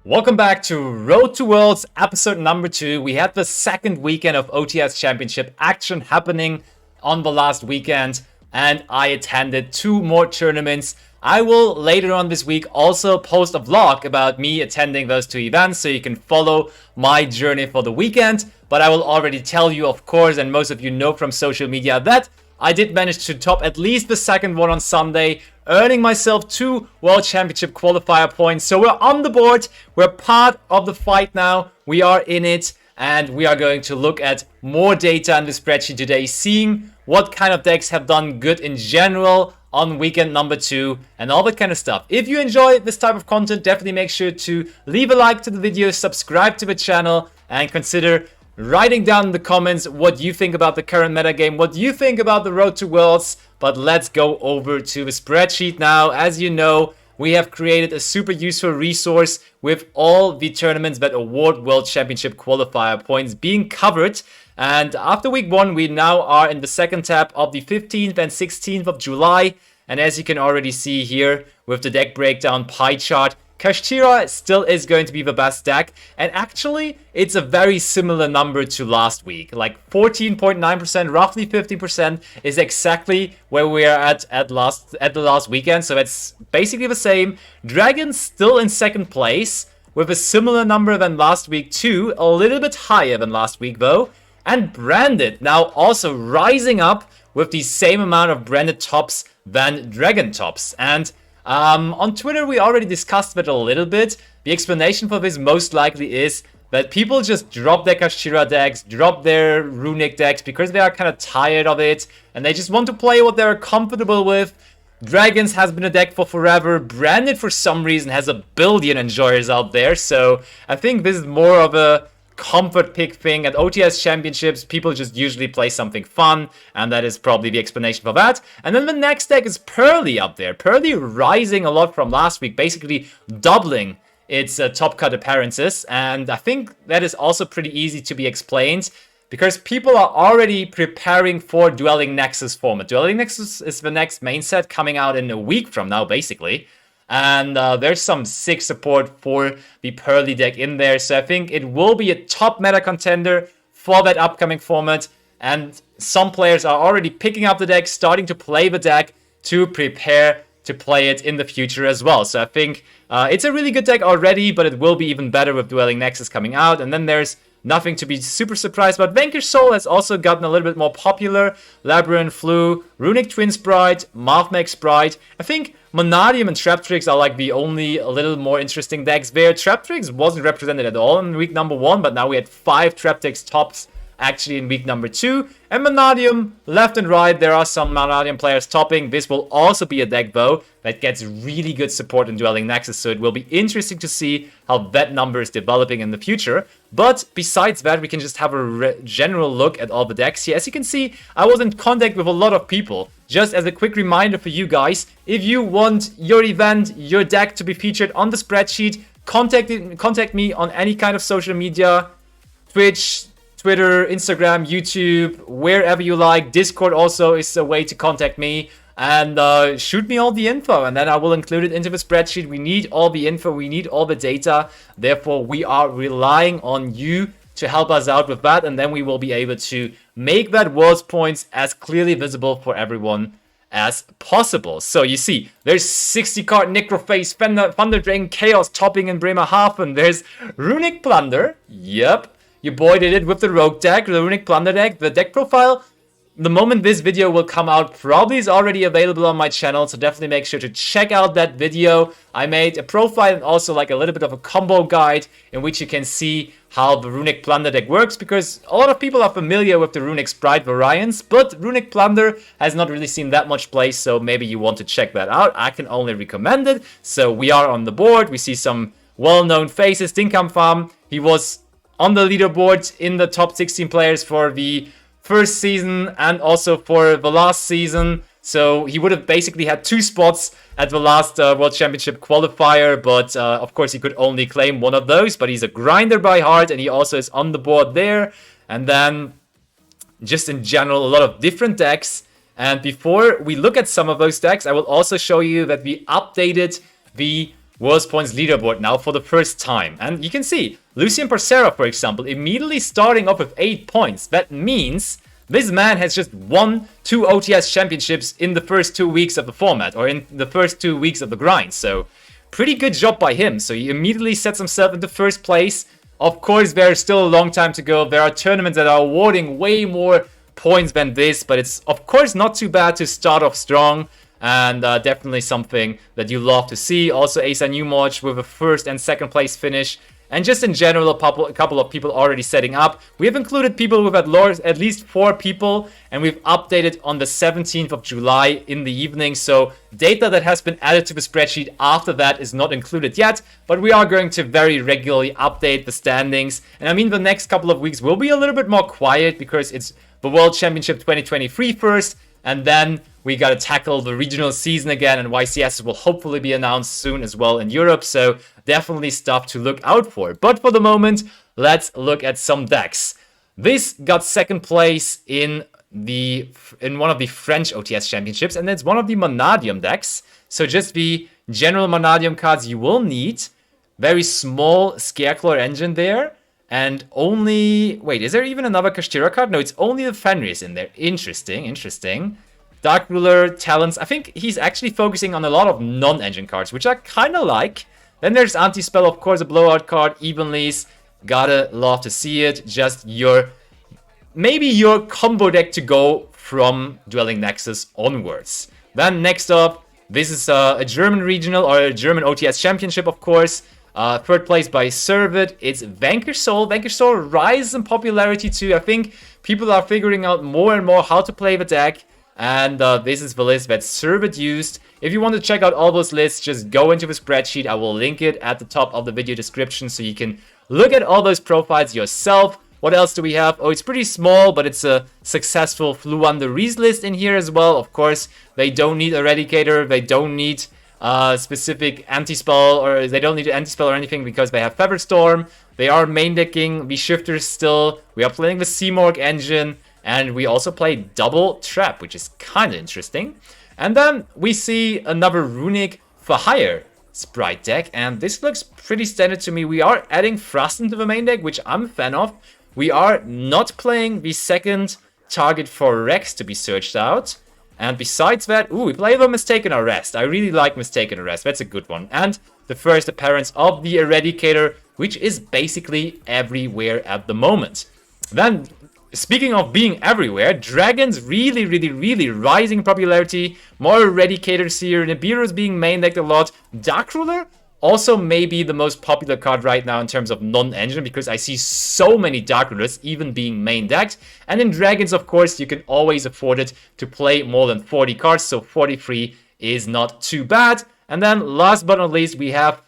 Welcome back to Road to Worlds episode number 2. We had the second weekend of OTS Championship action happening on the last weekend, and I attended 2 more tournaments. I will later on this week also post a vlog about me attending those 2 events so you can follow my journey for the weekend. But I will already tell you, of course, and most of you know from social media, that I did manage to top at least the second one on Sunday, earning myself 2 World Championship qualifier points. So we're on the board, we're part of the fight now, we are in it, and we are going to look at more data in the spreadsheet today, seeing what kind of decks have done good in general on weekend number 2 and all that kind of stuff. If you enjoy this type of content, definitely make sure to leave a like to the video, subscribe to the channel, and consider writing down in the comments what you think about the current metagame, what you think about the Road to Worlds. But let's go over to the spreadsheet now. As you know, we have created a super useful resource with all the tournaments that award World Championship qualifier points being covered. And after week 1, we now are in the second tab of the 15th and 16th of July. And as you can already see here with the deck breakdown pie chart, Kashtira still is going to be the best deck, and actually it's a very similar number to last week. Like 14.9%, roughly 50% is exactly where we are at the last weekend, so it's basically the same. Dragon still in second place with a similar number than last week too, a little bit higher than last week though. And Branded now also rising up with the same amount of branded tops than Dragon tops. And on Twitter, we already discussed that a little bit. The explanation for this most likely is that people just drop their Kashtira decks, drop their Runic decks because they are kind of tired of it and they just want to play what they're comfortable with. Dragons has been a deck for forever. Branded, for some reason, has a billion enjoyers out there. So I think this is more of a comfort pick thing. At OTS Championships, people just usually play something fun, and that is probably the explanation for that. And then the next deck is Pearly up there. Pearly rising a lot from last week, basically doubling its top cut appearances, and I think that is also pretty easy to be explained because people are already preparing for Dwelling Nexus format. Dwelling Nexus is the next main set coming out in a week from now, basically. And there's some sick support for the Pearly deck in there. So I think it will be a top meta contender for that upcoming format. And some players are already picking up the deck, starting to play the deck to prepare to play it in the future as well. So I think it's a really good deck already, but it will be even better with Dwelling Nexus coming out. And then there's nothing to be super surprised about. Vanquish Soul has also gotten a little bit more popular. Labyrinth, Flu, Runic Twin Sprite, Mathmech Sprite. I think Monadium and Traptrix are like the only a little more interesting decks there. Traptrix wasn't represented at all in week number 1, but now we had 5 Traptrix tops actually in week number 2. And Monadium, left and right, there are some Monadium players topping. This will also be a deck, though, that gets really good support in Dwelling Nexus, so it will be interesting to see how that number is developing in the future. But besides that, we can just have a general look at all the decks here. As you can see, I was in contact with a lot of people. Just as a quick reminder for you guys, if you want your event, your deck to be featured on the spreadsheet, contact me on any kind of social media, Twitch, Twitter, Instagram, YouTube, wherever you like. Discord also is a way to contact me. And shoot me all the info, and then I will include it into the spreadsheet. We need all the info, we need all the data. Therefore, we are relying on you to help us out with that, and then we will be able to make that Worlds points as clearly visible for everyone as possible. So you see, there's 60 card Necrophase, Thunder Dragon, Chaos topping in Bremerhaven. There's Runic Plunder. Yep. Your boy did it with the Rogue deck, the Runic Plunder deck. The deck profile, the moment this video will come out, probably is already available on my channel, so definitely make sure to check out that video. I made a profile and also like a little bit of a combo guide in which you can see how the Runic Plunder deck works, because a lot of people are familiar with the Runic Sprite variants, but Runic Plunder has not really seen that much play, so maybe you want to check that out. I can only recommend it. So we are on the board. We see some well-known faces. Dinkam Farm, he was on the leaderboard in the top 16 players for the first season and also for the last season. So he would have basically had 2 spots at the last World Championship qualifier, but of course he could only claim one of those. But he's a grinder by heart, and he also is on the board there. And then just in general, a lot of different decks. And before we look at some of those decks, I will also show you that we updated the World's Points leaderboard now for the first time. And you can see, Lucien Parcera, for example, immediately starting off with 8 points. That means this man has just won 2 OTS championships in the first 2 weeks of the format, or in the first 2 weeks of the grind. So, pretty good job by him. So he immediately sets himself into first place. Of course, there's still a long time to go. There are tournaments that are awarding way more points than this, but it's of course not too bad to start off strong. And definitely something that you love to see. Also, Asa Newmarch with a first and second place finish. And just in general, a couple of people already setting up. We have included people with at least 4 people. And we've updated on the 17th of July in the evening. So data that has been added to the spreadsheet after that is not included yet. But we are going to very regularly update the standings. And I mean, the next couple of weeks will be a little bit more quiet because it's the World Championship 2023 first. And then we got to tackle the regional season again, and YCS will hopefully be announced soon as well in Europe, so definitely stuff to look out for. But for the moment, let's look at some decks. This got second place in one of the French OTS championships, and it's one of the Monadium decks. So just the general Monadium cards you will need. Very small Scareclaw engine there. And only... Wait, is there even another Kashtira card? No, it's only the Fenris in there. Interesting. Dark Ruler, Talents. I think he's actually focusing on a lot of non-engine cards, which I kind of like. Then there's Anti-Spell, of course, a blowout card. Evenly's. Gotta love to see it. Just maybe your combo deck to go from Dwelling Nexus onwards. Then next up, this is a German regional or a German OTS championship, of course. Third place by Servet. It's Vanquish Soul. Vanquish Soul rises in popularity too. I think people are figuring out more and more how to play the deck. And this is the list that Servet used. If you want to check out all those lists, just go into the spreadsheet. I will link it at the top of the video description so you can look at all those profiles yourself. What else do we have? Oh, it's pretty small, but it's a successful Fluan the Reese list in here as well. Of course, they don't need Eradicator. They don't need specific anti-spell, or they don't need an anti-spell or anything because they have Featherstorm. They are main decking the Shifters still. We are playing the Seamorg engine, and we also play Double Trap, which is kind of interesting. And then we see another Runic for Hire Sprite deck, and this looks pretty standard to me. We are adding Thrust into the main deck, which I'm a fan of. We are not playing the second target for Rex to be searched out. And besides that, we play the Mistaken Arrest. I really like Mistaken Arrest. That's a good one. And the first appearance of the Eradicator, which is basically everywhere at the moment. Then, speaking of being everywhere, Dragons really rising in popularity. More Eradicators here. Nibiru's being main decked a lot. Dark Ruler also maybe the most popular card right now in terms of non-engine, because I see so many Dark Rulers even being main decked. And in Dragons, of course, you can always afford it to play more than 40 cards, so 43 is not too bad. And then last but not least, we have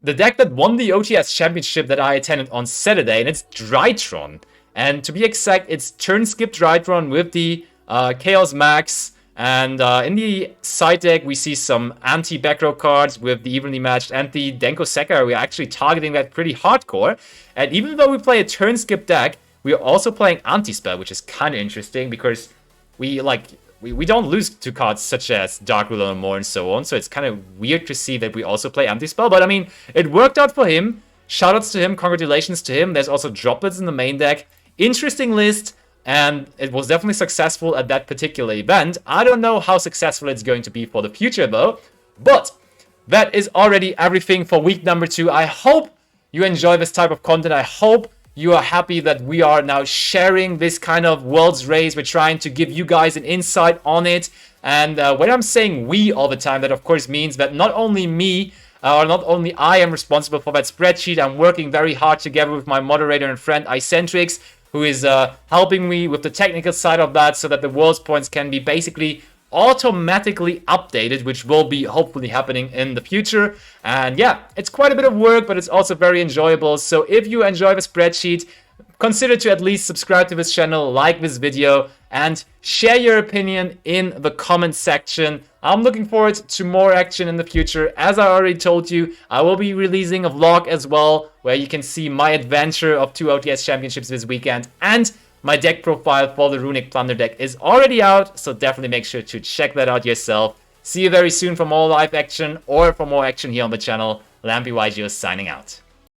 the deck that won the OTS championship that I attended on Saturday, and it's Drytron. And to be exact, it's turn skip Drytron with the Chaos Max. And in the side deck, we see some anti-back row cards with the evenly matched anti-Denko Sekka. We're actually targeting that pretty hardcore. And even though we play a turn skip deck, we are also playing anti-spell, which is kind of interesting because we don't lose to cards such as Dark Ruler and more and so on. So it's kind of weird to see that we also play anti-spell. But I mean, it worked out for him. Shoutouts to him, congratulations to him. There's also droplets in the main deck. Interesting list. And it was definitely successful at that particular event. I don't know how successful it's going to be for the future though. But that is already everything for week number 2. I hope you enjoy this type of content. I hope you are happy that we are now sharing this kind of world's race. We're trying to give you guys an insight on it. And when I'm saying we all the time, that of course means that not only me, or not only I am responsible for that spreadsheet. I'm working very hard together with my moderator and friend Icentrix, who is helping me with the technical side of that so that the world's points can be basically automatically updated, which will be hopefully happening in the future. And yeah, it's quite a bit of work, but it's also very enjoyable. So if you enjoy the spreadsheet, consider to at least subscribe to this channel, like this video, and share your opinion in the comment section. I'm looking forward to more action in the future. As I already told you, I will be releasing a vlog as well, where you can see my adventure of 2 OTS championships this weekend, and my deck profile for the Runic Plunder deck is already out, so definitely make sure to check that out yourself. See you very soon for more live action or for more action here on the channel. LampyYGO signing out.